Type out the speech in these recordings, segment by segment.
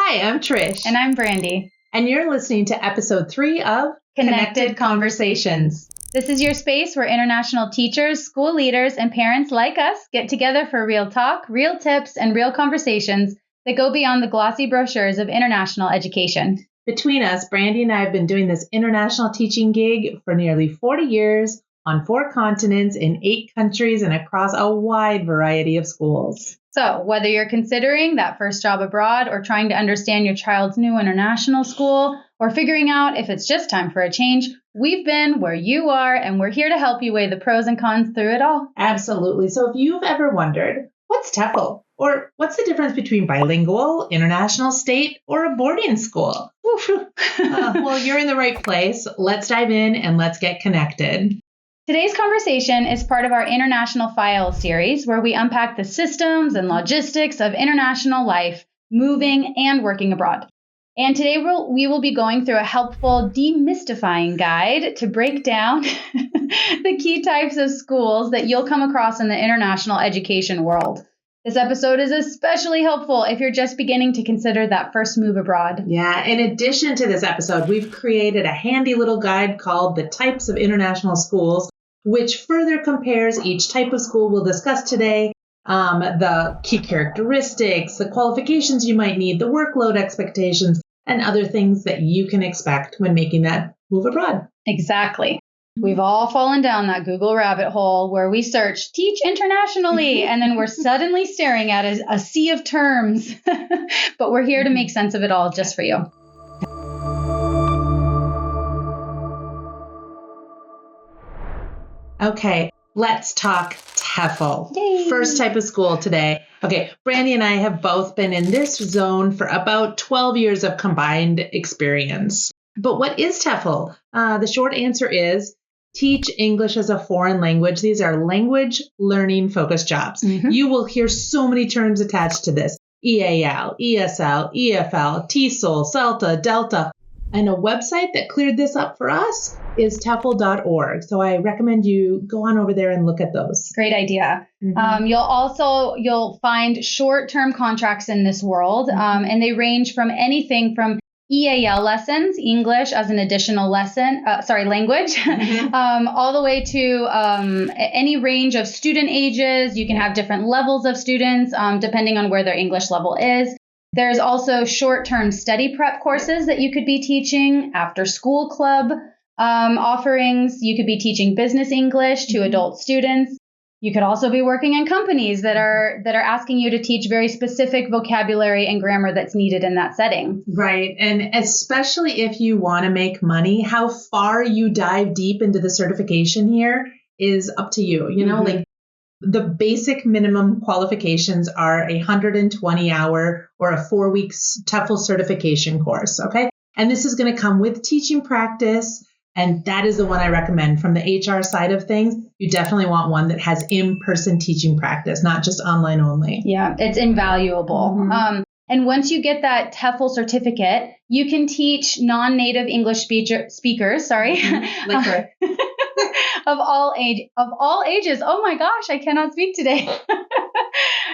Hi, I'm Trish. And I'm Brandy. And you're listening to episode 3 of Connected Conversations. This is your space where international teachers, school leaders, and parents like us get together for real talk, real tips, and real conversations that go beyond the glossy brochures of international education. Between us, Brandy and I have been doing this international teaching gig for nearly 40 years on 4 continents in 8 countries and across a wide variety of schools. So whether you're considering that first job abroad or trying to understand your child's new international school or figuring out if it's just time for a change, we've been where you are and we're here to help you weigh the pros and cons through it all. Absolutely. So if you've ever wondered, what's TEFL? Or what's the difference between bilingual, international, state, or a boarding school? Well, you're in the right place. Let's dive in and let's get connected. Today's conversation is part of our International Files series, where we unpack the systems and logistics of international life, moving and working abroad. And today we will be going through a helpful demystifying guide to break down the key types of schools that you'll come across in the international education world. This episode is especially helpful if you're just beginning to consider that first move abroad. Yeah, in addition to this episode, we've created a handy little guide called The Types of International Schools, which further compares each type of school we'll discuss today, the key characteristics, the qualifications you might need, the workload expectations, and other things that you can expect when making that move abroad. Exactly. We've all fallen down that Google rabbit hole where we search teach internationally, and then we're suddenly staring at a sea of terms. But we're here to make sense of it all just for you. Okay, let's talk TEFL. Yay. First type of school today. Okay, Brandy and I have both been in this zone for about 12 years of combined experience. But what is TEFL? The short answer is teach English as a foreign language. These are language learning focused jobs. Mm-hmm. You will hear so many terms attached to this. EAL, ESL, EFL, TESOL, CELTA, Delta. And a website that cleared this up for us is TEFL.org. So I recommend you go on over there and look at those. Great idea. Mm-hmm. You'll find short-term contracts in this world, and they range from anything from EAL lessons, English as an additional lesson, language, mm-hmm. All the way to any range of student ages. You can have different levels of students depending on where their English level is. There's also short-term study prep courses that you could be teaching, after-school club offerings. You could be teaching business English to adult students. You could also be working in companies that are asking you to teach very specific vocabulary and grammar that's needed in that setting. Right. And especially if you want to make money, how far you dive deep into the certification here is up to you. You know, like the basic minimum qualifications are a 120-hour or a 4-week TEFL certification course. Okay. And this is going to come with teaching practice. And that is the one I recommend from the HR side of things. You definitely want one that has in-person teaching practice, not just online only. Yeah, it's invaluable. Mm-hmm. And once you get that TEFL certificate, you can teach non-native English speakers. Mm-hmm. Like of all ages. Oh my gosh, I cannot speak today.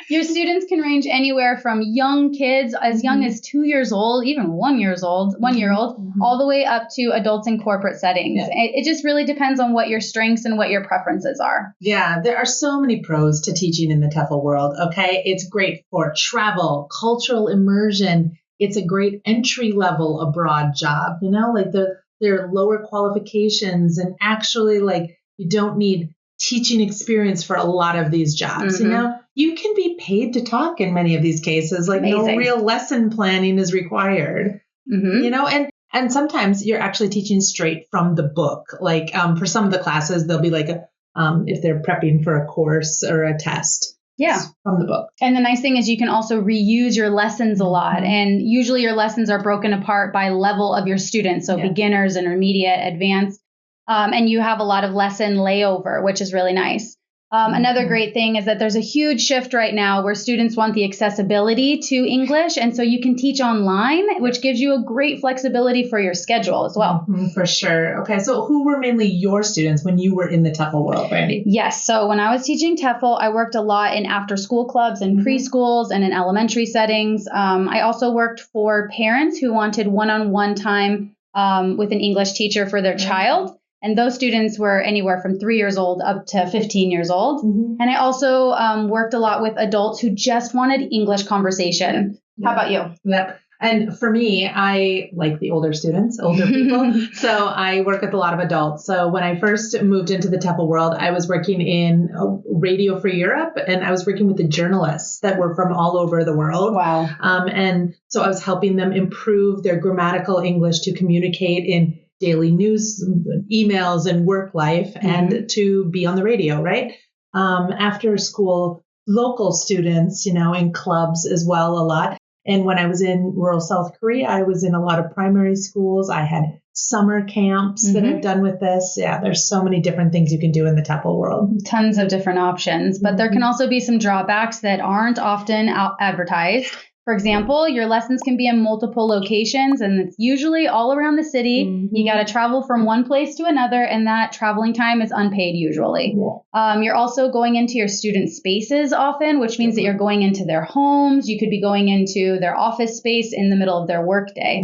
Your students can range anywhere from young kids as young as 2 years old, even 1 year old, mm-hmm. all the way up to adults in corporate settings. Yeah. It just really depends on what your strengths and what your preferences are. Yeah, there are so many pros to teaching in the TEFL world. Okay, it's great for travel, cultural immersion. It's a great entry level abroad job. You know, like there are lower qualifications, and actually, like, you don't need teaching experience for a lot of these jobs. Mm-hmm. You know, you can be paid to talk in many of these cases. Like, amazing. No real lesson planning is required. Mm-hmm. You know, and sometimes you're actually teaching straight from the book. Like for some of the classes, they'll be like if they're prepping for a course or a test. Yeah. From the book. And the nice thing is you can also reuse your lessons a lot. And usually your lessons are broken apart by level of your students. So beginners, intermediate, advanced. And you have a lot of lesson layover, which is really nice. Another great thing is that there's a huge shift right now where students want the accessibility to English. And so you can teach online, which gives you a great flexibility for your schedule as well. For sure. Okay. So who were mainly your students when you were in the TEFL world, Brandy? Yes. So when I was teaching TEFL, I worked a lot in after school clubs and preschools and in elementary settings. I also worked for parents who wanted one-on-one time with an English teacher for their child. And those students were anywhere from 3 years old up to 15 years old. And I also worked a lot with adults who just wanted English conversation. How about you? Yep. And for me, I like the older students, older people. So I work with a lot of adults. So when I first moved into the TEFL world, I was working in Radio for Europe, and I was working with the journalists that were from all over the world. Wow. And so I was helping them improve their grammatical English to communicate in daily news, emails, and work life, and to be on the radio, right? After school, local students, in clubs as well a lot. And when I was in rural South Korea, I was in a lot of primary schools. I had summer camps that I've done with this. Yeah, there's so many different things you can do in the TEFL world. Tons of different options, but there can also be some drawbacks that aren't often advertised. For example, your lessons can be in multiple locations, and it's usually all around the city. You got to travel from one place to another, and that traveling time is unpaid usually. You're also going into your student spaces often, which means that you're going into their homes. You could be going into their office space in the middle of their workday.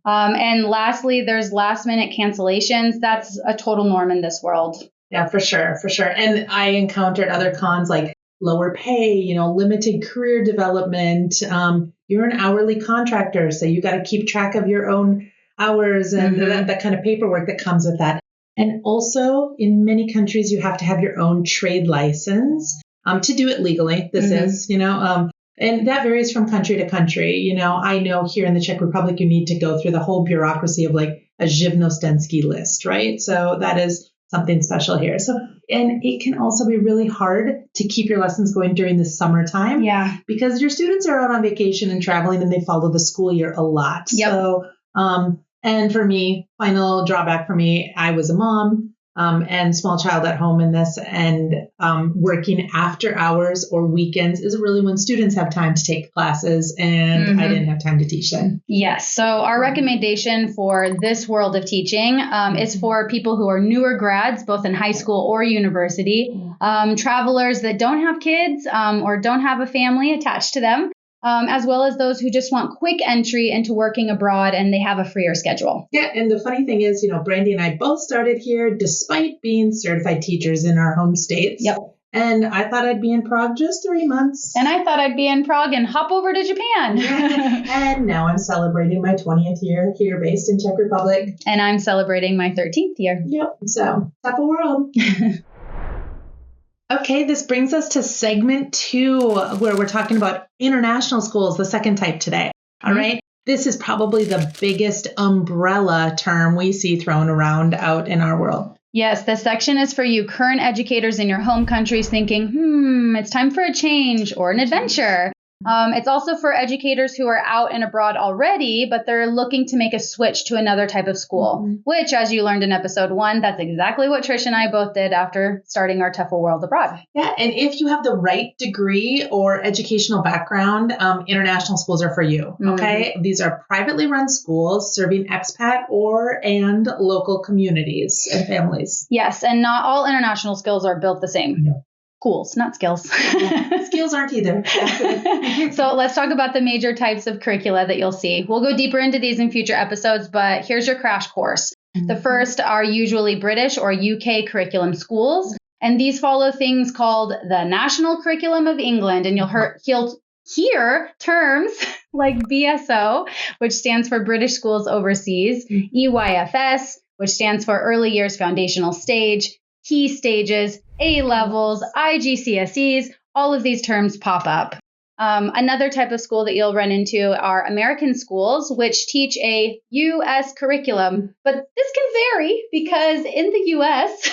And lastly, there's last minute cancellations. That's a total norm in this world. Yeah, for sure. And I encountered other cons like lower pay, limited career development. You're an hourly contractor, so you got to keep track of your own hours and that kind of paperwork that comes with that. And also, in many countries, you have to have your own trade license to do it legally. This is, and that varies from country to country. I know here in the Czech Republic, you need to go through the whole bureaucracy of like a živnostenský list, right? So that is something special here. So, and it can also be really hard to keep your lessons going during the summertime. Yeah. Because your students are out on vacation and traveling, and they follow the school year a lot. So, and for me, final drawback for me, I was a mom and small child at home in this, and working after hours or weekends is really when students have time to take classes, and I didn't have time to teach them. Yes. So our recommendation for this world of teaching is for people who are newer grads, both in high school or university, travelers that don't have kids or don't have a family attached to them, as well as those who just want quick entry into working abroad and they have a freer schedule. Yeah. And the funny thing is, Brandy and I both started here despite being certified teachers in our home states. Yep. And I thought I'd be in Prague just 3 months. And I thought I'd be in Prague and hop over to Japan. And now I'm celebrating my 20th year here based in Czech Republic. And I'm celebrating my 13th year. Yep. So, TEFL world. Okay, this brings us to segment 2, where we're talking about international schools, the second type today. All right. This is probably the biggest umbrella term we see thrown around out in our world. Yes, this section is for you current educators in your home countries thinking, it's time for a change or an adventure. It's also for educators who are out and abroad already, but they're looking to make a switch to another type of school, which, as you learned in episode 1, that's exactly what Trish and I both did after starting our TEFL World Abroad. Yeah, and if you have the right degree or educational background, international schools are for you, okay? These are privately run schools serving expat and local communities and families. Yes, and not all international schools are built the same. No. Schools, not skills. Skills aren't either. So let's talk about the major types of curricula that you'll see. We'll go deeper into these in future episodes, but here's your crash course. The first are usually British or UK curriculum schools, and these follow things called the National Curriculum of England, and you'll hear terms like BSO, which stands for British Schools Overseas, EYFS, which stands for Early Years Foundational Stage, Key Stages, A-levels, IGCSEs, all of these terms pop up. Another type of school that you'll run into are American schools, which teach a U.S. curriculum. But this can vary because in the U.S.,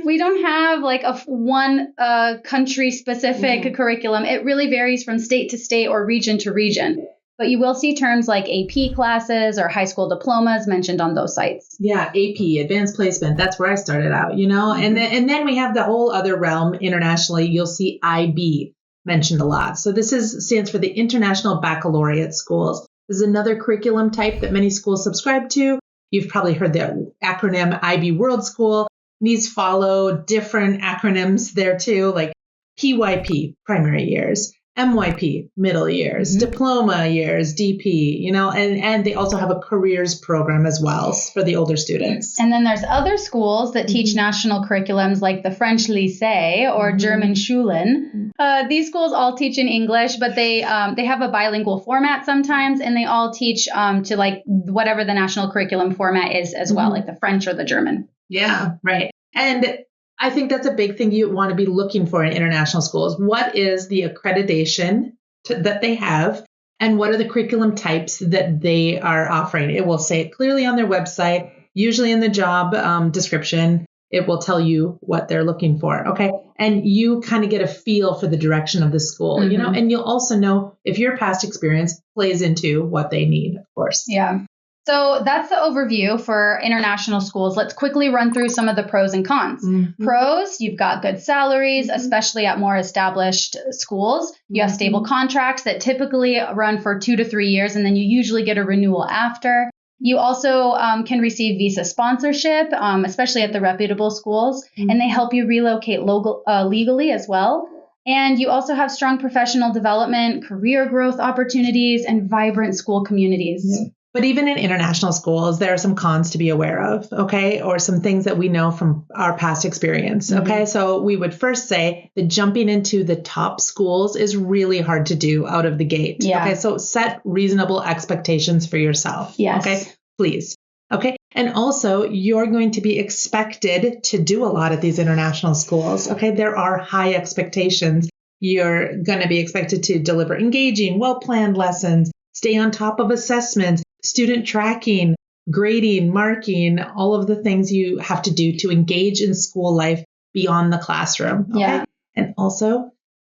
we don't have like one country-specific curriculum. It really varies from state to state or region to region. but you will see terms like AP classes or high school diplomas mentioned on those sites. Yeah, AP, advanced placement. That's where I started out, and then we have the whole other realm internationally. You'll see IB mentioned a lot. So this stands for the International Baccalaureate Schools. This is another curriculum type that many schools subscribe to. You've probably heard the acronym IB World School. These follow different acronyms there too, like PYP, primary years, MYP, middle years, diploma years, DP, and they also have a careers program as well for the older students. And then there's other schools that teach national curriculums like the French Lycée or German Schulen. These schools all teach in English, but they have a bilingual format sometimes, and they all teach to like whatever the national curriculum format is as well, like the French or the German. Yeah, right. And I think that's a big thing you want to be looking for in international schools. What is the accreditation that they have, and what are the curriculum types that they are offering? It will say it clearly on their website, usually in the job description. It will tell you what they're looking for. Okay. And you kind of get a feel for the direction of the school, and you'll also know if your past experience plays into what they need, of course. Yeah. So that's the overview for international schools. Let's quickly run through some of the pros and cons. Pros, you've got good salaries, especially at more established schools. You have stable contracts that typically run for 2 to 3 years, and then you usually get a renewal after. You also can receive visa sponsorship, especially at the reputable schools, and they help you relocate legally as well. And you also have strong professional development, career growth opportunities, and vibrant school communities. Yeah. But even in international schools, there are some cons to be aware of, okay, or some things that we know from our past experience, okay? So we would first say that jumping into the top schools is really hard to do out of the gate, okay? So set reasonable expectations for yourself, okay? Please, okay? And also, you're going to be expected to do a lot at these international schools, okay? There are high expectations. You're going to be expected to deliver engaging, well-planned lessons, stay on top of assessments, student tracking, grading, marking, all of the things you have to do to engage in school life beyond the classroom. Okay? Yeah. And also,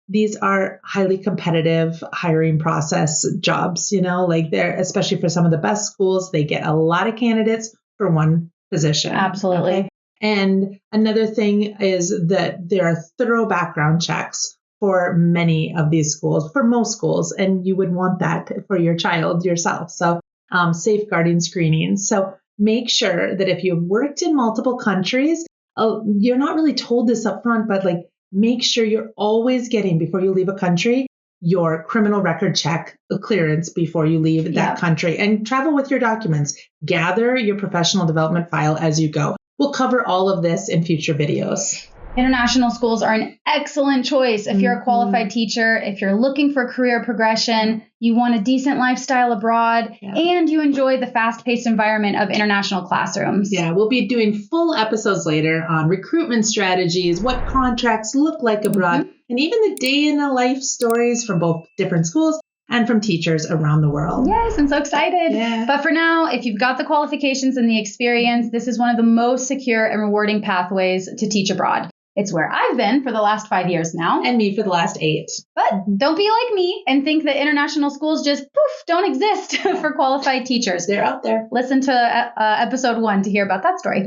these are highly competitive hiring process jobs, like they're, especially for some of the best schools, they get a lot of candidates for one position. Absolutely. Okay? And another thing is that there are thorough background checks for many of these schools, for most schools, and you would want that for your child yourself. So safeguarding screenings. So make sure that if you've worked in multiple countries, you're not really told this up front, but like make sure you're always getting, before you leave a country, your criminal record check clearance before you leave that country, and travel with your documents. Gather your professional development file as you go. We'll cover all of this in future videos. International schools are an excellent choice if you're a qualified teacher, if you're looking for career progression, you want a decent lifestyle abroad, and you enjoy the fast-paced environment of international classrooms. Yeah, we'll be doing full episodes later on recruitment strategies, what contracts look like abroad, and even the day-in-the-life stories from both different schools and from teachers around the world. Yes, I'm so excited. Yeah. But for now, if you've got the qualifications and the experience, this is one of the most secure and rewarding pathways to teach abroad. It's where I've been for the last 5 years now. And me for the last 8. But don't be like me and think that international schools just don't exist for qualified teachers. They're out there. Listen to episode 1 to hear about that story.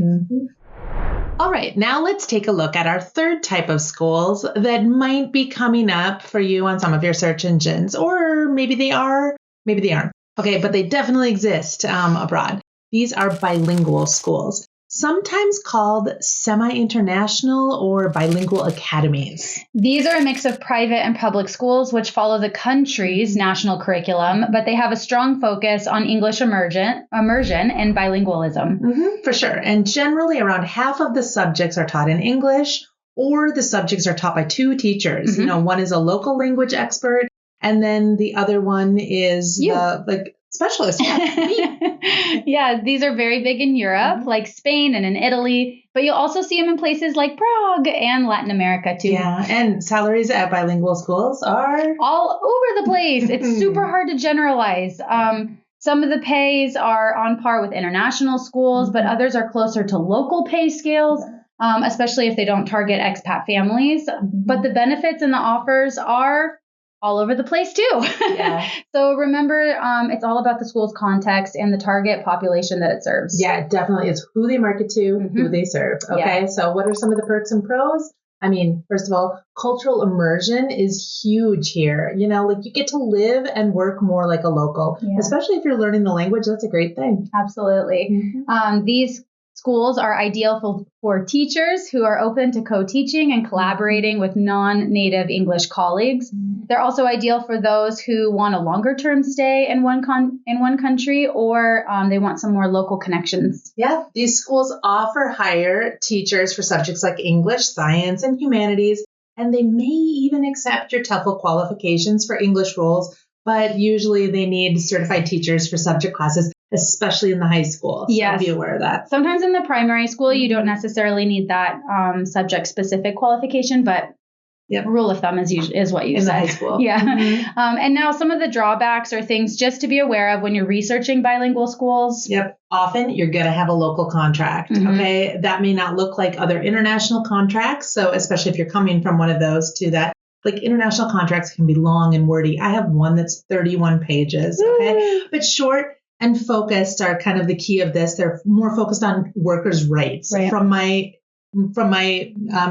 All right, now let's take a look at our third type of schools that might be coming up for you on some of your search engines, or maybe they are, maybe they aren't. Okay, but they definitely exist abroad. These are bilingual schools, sometimes called semi-international or bilingual academies. These are a mix of private and public schools which follow the country's national curriculum, but they have a strong focus on English immersion and bilingualism. For sure. And generally around half of the subjects are taught in English, or the subjects are taught by 2 teachers. One is a local language expert, and then the other one is specialist. Yeah, these are very big in Europe, like Spain and in Italy, but you'll also see them in places like Prague and Latin America too. Yeah, and salaries at bilingual schools are all over the place. It's super hard to generalize. Some of the pays are on par with international schools, but others are closer to local pay scales, especially if they don't target expat families. But the benefits and the offers are all over the place too. Yeah. So remember, it's all about the school's context and the target population that it serves. Yeah, definitely. It's who they market to, who they serve. Okay. Yeah. So what are some of the perks and pros? I mean, first of all, cultural immersion is huge here. You know, like you get to live and work more like a local, especially if you're learning the language. That's a great thing. Absolutely. These schools are ideal for teachers who are open to co-teaching and collaborating with non-native English colleagues. They're also ideal for those who want a longer-term stay in one country, or they want some more local connections. Yeah, these schools offer hire teachers for subjects like English, science, and humanities, and they may even accept your TEFL qualifications for English roles, but usually they need certified teachers for subject classes, especially in the high school. So be aware of that. Sometimes in the primary school, you don't necessarily need that subject-specific qualification, but rule of thumb is what you in said. The high school. Yeah. And now some of the drawbacks are things just to be aware of when you're researching bilingual schools. Yep. Often you're going to have a local contract. Okay. That may not look like other international contracts. So especially if you're coming from one of those to that. Like international contracts can be long and wordy. I have one that's 31 pages. Okay. But short and focused are kind of the key of this. They're more focused on workers' rights from my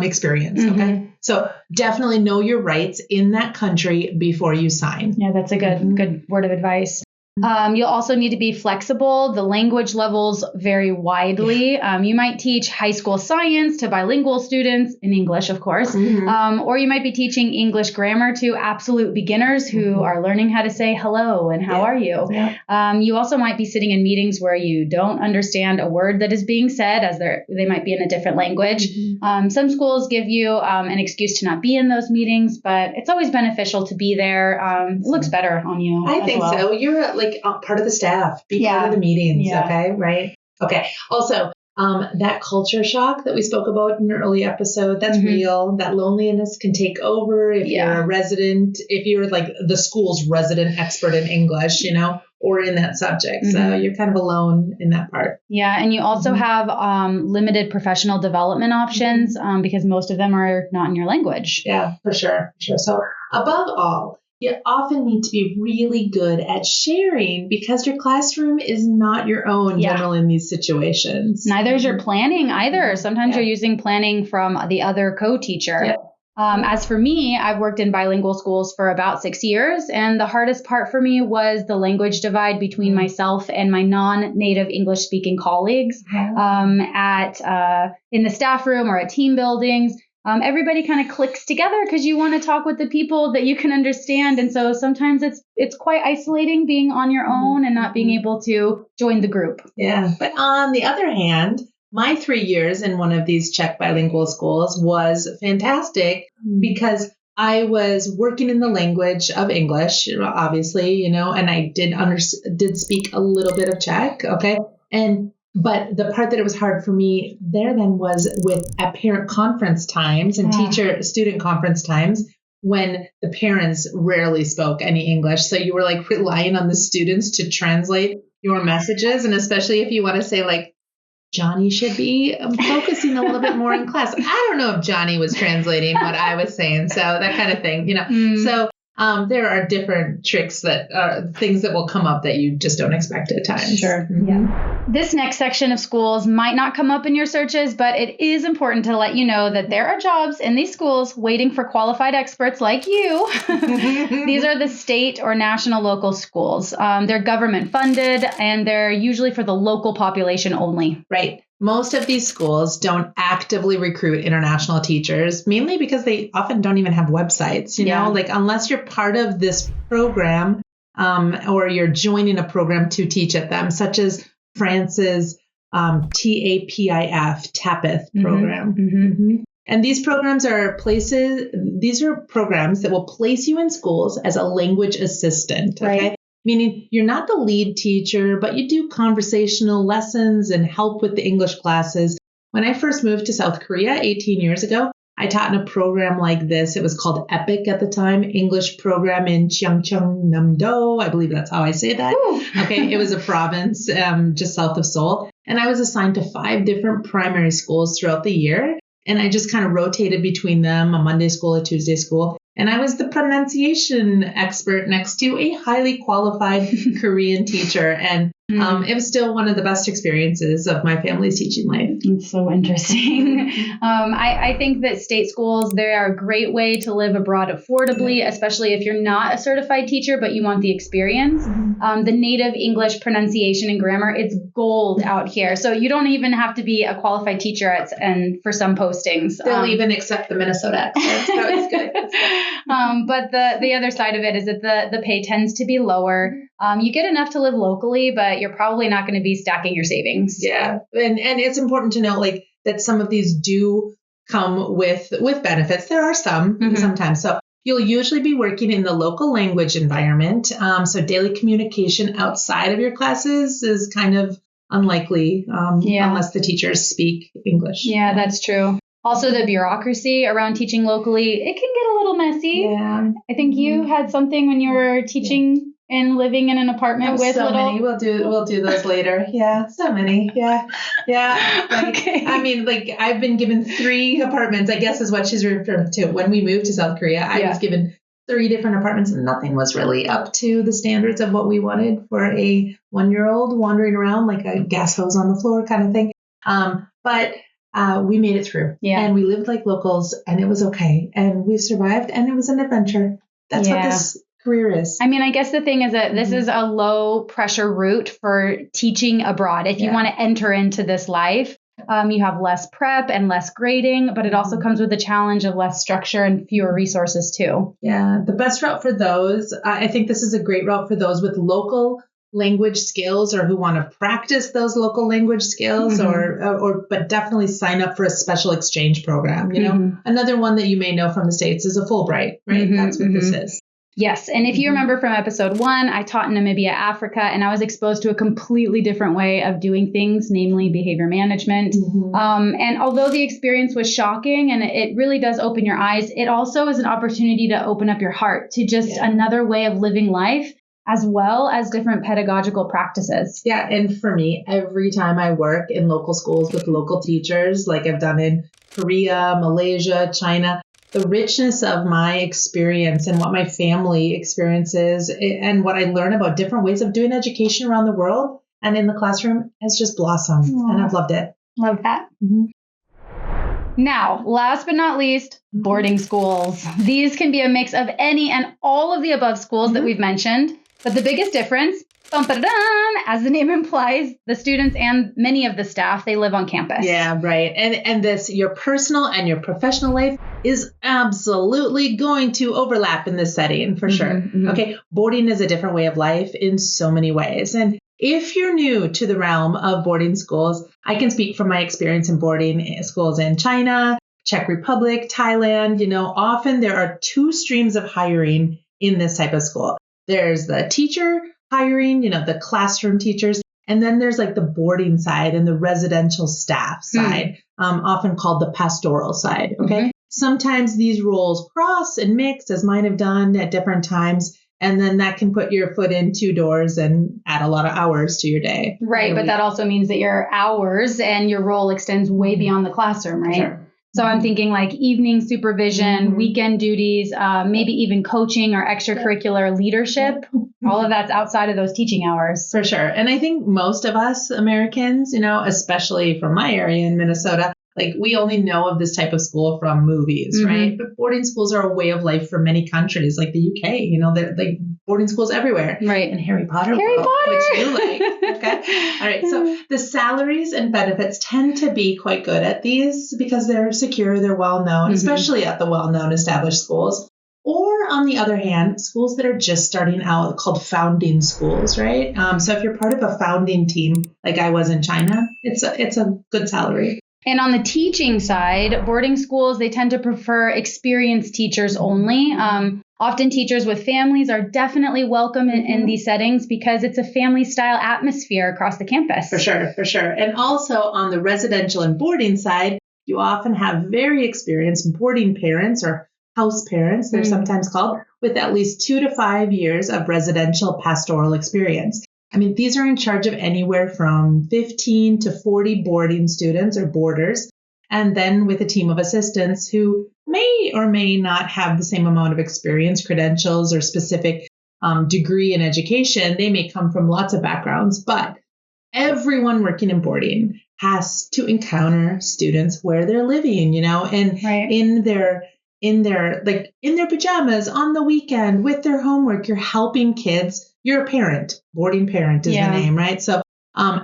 experience. Okay. So definitely know your rights in that country before you sign. Yeah, that's a good word of advice. You'll also need to be flexible. The language levels vary widely. You might teach high school science to bilingual students in English, of course, or you might be teaching English grammar to absolute beginners who are learning how to say hello and how are you. You also might be sitting in meetings where you don't understand a word that is being said, as they might be in a different language. Some schools give you an excuse to not be in those meetings, but it's always beneficial to be there. It looks better on you. I think so. You're part of the staff, be part of the meetings. Okay. Right. Okay. Also, that culture shock that we spoke about in an early episode, that's real. That loneliness can take over if you're a resident, if you're like the school's resident expert in English, or in that subject. So you're kind of alone in that part. Yeah. And you also have limited professional development options because most of them are not in your language. Yeah, for sure. So above all, you often need to be really good at sharing because your classroom is not your own generally in these situations. Neither is your planning either. Sometimes you're using planning from the other co-teacher. As for me, I've worked in bilingual schools for about 6 years, and the hardest part for me was the language divide between myself and my non-native English-speaking colleagues in the staff room or at team buildings. Everybody kind of clicks together because you want to talk with the people that you can understand. And so sometimes it's quite isolating being on your own and not being able to join the group. Yeah. But on the other hand, my 3 years in one of these Czech bilingual schools was fantastic because I was working in the language of English, obviously, and I did speak a little bit of Czech. Okay. But the part that it was hard for me there then was at parent conference times and teacher-student conference times when the parents rarely spoke any English. So you were like relying on the students to translate your messages. And especially if you want to say like, Johnny should be focusing a little bit more in class. I don't know if Johnny was translating what I was saying. So that kind of thing, So there are different tricks that are things that will come up that you just don't expect at times. Sure. Yeah. This next section of schools might not come up in your searches, but it is important to let you know that there are jobs in these schools waiting for qualified experts like you. These are the state or national local schools. They're government funded and they're usually for the local population only. Right. Most of these schools don't actively recruit international teachers, mainly because they often don't even have websites, like unless you're part of this program or you're joining a program to teach at them, such as France's TAPIF program. And these programs are programs that will place you in schools as a language assistant. Okay. Right. Meaning you're not the lead teacher, but you do conversational lessons and help with the English classes. When I first moved to South Korea 18 years ago, I taught in a program like this. It was called EPIC at the time, English program in Cheongcheongnam-do. I believe that's how I say that. Okay, it was a province just south of Seoul. And I was assigned to 5 different primary schools throughout the year. And I just kind of rotated between them, a Monday school, a Tuesday school. And I was the pronunciation expert next to a highly qualified Korean teacher. And it was still one of the best experiences of my family's teaching life. It's so interesting. I think that state schools, they are a great way to live abroad affordably, especially if you're not a certified teacher, but you want the experience. The native English pronunciation and grammar, it's gold out here. So you don't even have to be a qualified teacher and for some postings. They'll even accept the Minnesota accent. So it's good. But the other side of it is that the pay tends to be lower. You get enough to live locally, but you're probably not going to be stacking your savings. Yeah. And it's important to note like that some of these do come with benefits. There are some sometimes. So you'll usually be working in the local language environment. So daily communication outside of your classes is kind of unlikely unless the teachers speak English. Yeah, that's true. Also, the bureaucracy around teaching locally, it can get a little messy. Yeah. I think you had something when you were teaching and living in an apartment with so little... many. We'll do those later. Yeah, so many. Yeah. Like, Okay. I mean, like I've been given 3 apartments, I guess is what she's referring to. When we moved to South Korea, I was given 3 different apartments and nothing was really up to the standards of what we wanted for a 1-year-old wandering around like a gas hose on the floor kind of thing. But we made it through and we lived like locals and it was okay. And we survived and it was an adventure. That's what this career is. I mean, I guess the thing is that this is a low pressure route for teaching abroad. If you want to enter into this life, you have less prep and less grading, but it also comes with the challenge of less structure and fewer resources too. Yeah, the best route for those, I think this is a great route for those with local language skills or who want to practice those local language skills but definitely sign up for a special exchange program. You know, another one that you may know from the States is a Fulbright, right? That's what this is. Yes. And if you remember from episode 1, I taught in Namibia, Africa, and I was exposed to a completely different way of doing things, namely behavior management. And although the experience was shocking and it really does open your eyes, it also is an opportunity to open up your heart to just another way of living life, as well as different pedagogical practices. Yeah. And for me, every time I work in local schools with local teachers, like I've done in Korea, Malaysia, China, the richness of my experience and what my family experiences and what I learn about different ways of doing education around the world and in the classroom has just blossomed. And I've loved it. Love that. Now, last but not least, boarding schools. These can be a mix of any and all of the above schools that we've mentioned. But the biggest difference, as the name implies, the students and many of the staff, they live on campus. Yeah, right. And this, your personal and your professional life is absolutely going to overlap in this setting for sure. Okay. Boarding is a different way of life in so many ways. And if you're new to the realm of boarding schools, I can speak from my experience in boarding schools in China, Czech Republic, Thailand. You know, often there are 2 streams of hiring in this type of school. There's the teacher hiring, you know, the classroom teachers. And then there's like the boarding side and the residential staff side, often called the pastoral side. Okay. Sometimes these roles cross and mix, as mine have done at different times. And then that can put your foot in 2 doors and add a lot of hours to your day. Right. But that also means that your hours and your role extends way beyond the classroom, right? Sure. So I'm thinking like evening supervision, weekend duties, maybe even coaching or extracurricular leadership. All of that's outside of those teaching hours. For sure. And I think most of us Americans, you know, especially from my area in Minnesota, like we only know of this type of school from movies, right? But boarding schools are a way of life for many countries, like the UK, you know, they're like boarding schools everywhere. Right. And Harry Potter, Potter, which you like. Okay. All right. So the salaries and benefits tend to be quite good at these because they're secure, they're well known, especially at the well-known established schools. Or on the other hand, schools that are just starting out called founding schools, right? So if you're part of a founding team, like I was in China, it's a good salary. And on the teaching side, boarding schools, they tend to prefer experienced teachers only. Often teachers with families are definitely welcome in these settings because it's a family style atmosphere across the campus. For sure. And also on the residential and boarding side, you often have very experienced boarding parents or house parents, they're sometimes called, with at least 2 to 5 years of residential pastoral experience. I mean, these are in charge of anywhere from 15 to 40 boarding students or boarders. And then with a team of assistants who may or may not have the same amount of experience, credentials, or specific degree in education. They may come from lots of backgrounds, but everyone working in boarding has to encounter students where they're living, and in their pajamas on the weekend with their homework. You're helping kids. You're a parent. Boarding parent is the name, right? So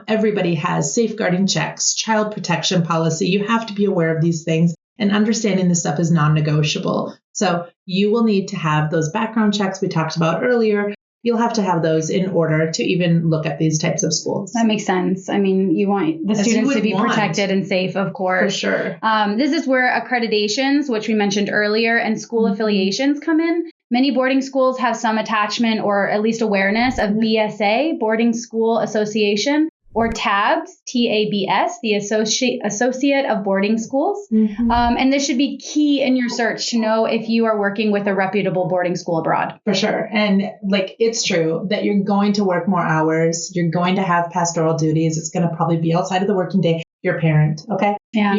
everybody has safeguarding checks, child protection policy. You have to be aware of these things, and understanding this stuff is non-negotiable. So you will need to have those background checks we talked about earlier. You'll have to have those in order to even look at these types of schools. That makes sense. I mean, you want the students to be protected and safe, of course. For sure. This is where accreditations, which we mentioned earlier, and school affiliations come in. Many boarding schools have some attachment or at least awareness of BSA, Boarding School Association, or TABS, TABS, the Associate of Boarding Schools. And this should be key in your search to know if you are working with a reputable boarding school abroad. For sure. And it's true that you're going to work more hours. You're going to have pastoral duties. It's going to probably be outside of the working day. You're a parent. Okay. Yeah.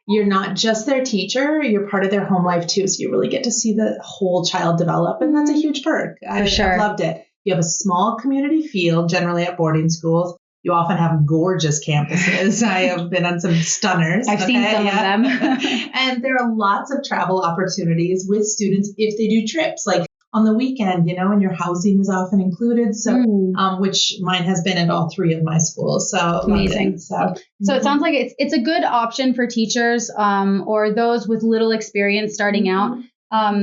You're not just their teacher, you're part of their home life too. So you really get to see the whole child develop. And that's a huge perk. I've loved it. You have a small community feel generally at boarding schools. You often have gorgeous campuses. I have been on some stunners. I've seen some of them. And there are lots of travel opportunities with students if they do trips, like on the weekend, and your housing is often included. So, which mine has been at all three of my schools. So amazing. So it sounds like it's a good option for teachers or those with little experience starting out.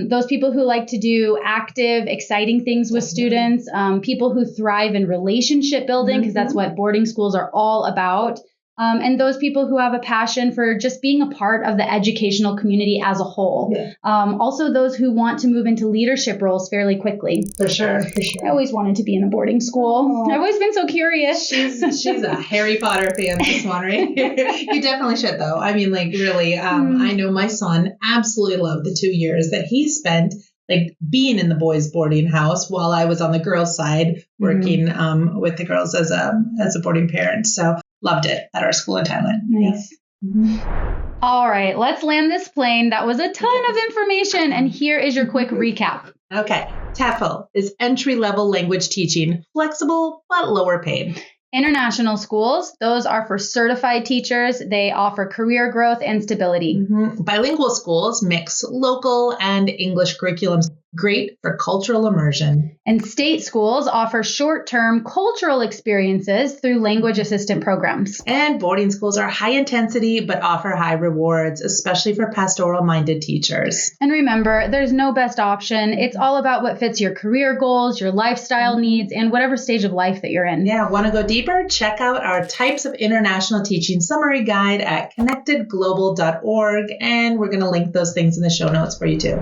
Those people who like to do active, exciting things with students, people who thrive in relationship building, because that's what boarding schools are all about. And those people who have a passion for just being a part of the educational community as a whole. Yeah. Also those who want to move into leadership roles fairly quickly. For sure. I always wanted to be in a boarding school. I've always been so curious. She's a Harry Potter fan, this one, right? You definitely should, though. I mean, really, I know my son absolutely loved the 2 years that he spent being in the boys' boarding house while I was on the girls' side working with the girls as a boarding parent. So loved it at our school in Thailand. Nice. All right, let's land this plane. That was a ton of information. And here is your quick recap. Okay. TEFL is entry-level language teaching, flexible but lower paid. International schools, those are for certified teachers. They offer career growth and stability. Bilingual schools mix local and English curriculums. Great for cultural immersion. And state schools offer short-term cultural experiences through language assistant programs. And boarding schools are high intensity but offer high rewards, especially for pastoral-minded teachers. And remember, there's no best option. It's all about what fits your career goals, your lifestyle needs, and whatever stage of life that you're in. Yeah, want to go deeper? Check out our Types of International Teaching Summary Guide at connectedglobal.org, and we're going to link those things in the show notes for you too.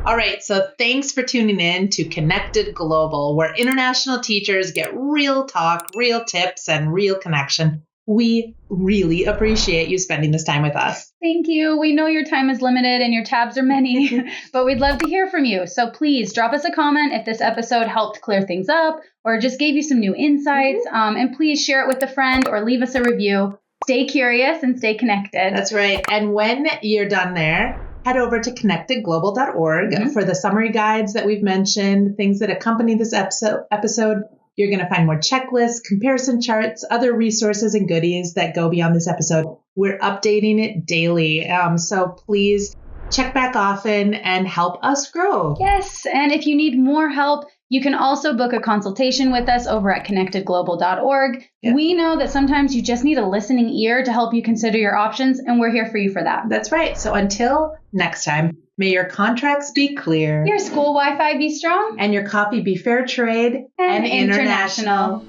All right, so thanks for tuning in to Connected Global, where international teachers get real talk, real tips, and real connection. We really appreciate you spending this time with us. Thank you. We know your time is limited and your tabs are many, but we'd love to hear from you. So please drop us a comment if this episode helped clear things up or just gave you some new insights. And please share it with a friend or leave us a review. Stay curious and stay connected. That's right. And when you're done there, head over to connectedglobal.org for the summary guides that we've mentioned, things that accompany this episode. You're going to find more checklists, comparison charts, other resources and goodies that go beyond this episode. We're updating it daily. So please check back often and help us grow. Yes. And if you need more help, you can also book a consultation with us over at connectedglobal.org. Yeah. We know that sometimes you just need a listening ear to help you consider your options, and we're here for you for that. That's right. So until next time, may your contracts be clear, your school Wi-Fi be strong, and your coffee be fair trade and international.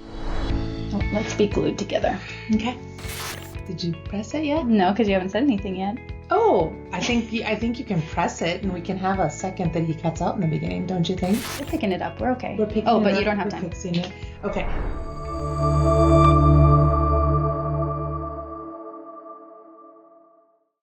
Oh, let's be glued together. Okay. Did you press it yet? No, because you haven't said anything yet. Oh, I think you can press it, and we can have a second that he cuts out in the beginning, don't you think? We're picking it up. We're okay. We're picking but it up. You don't have We're time. Fixing it. Okay.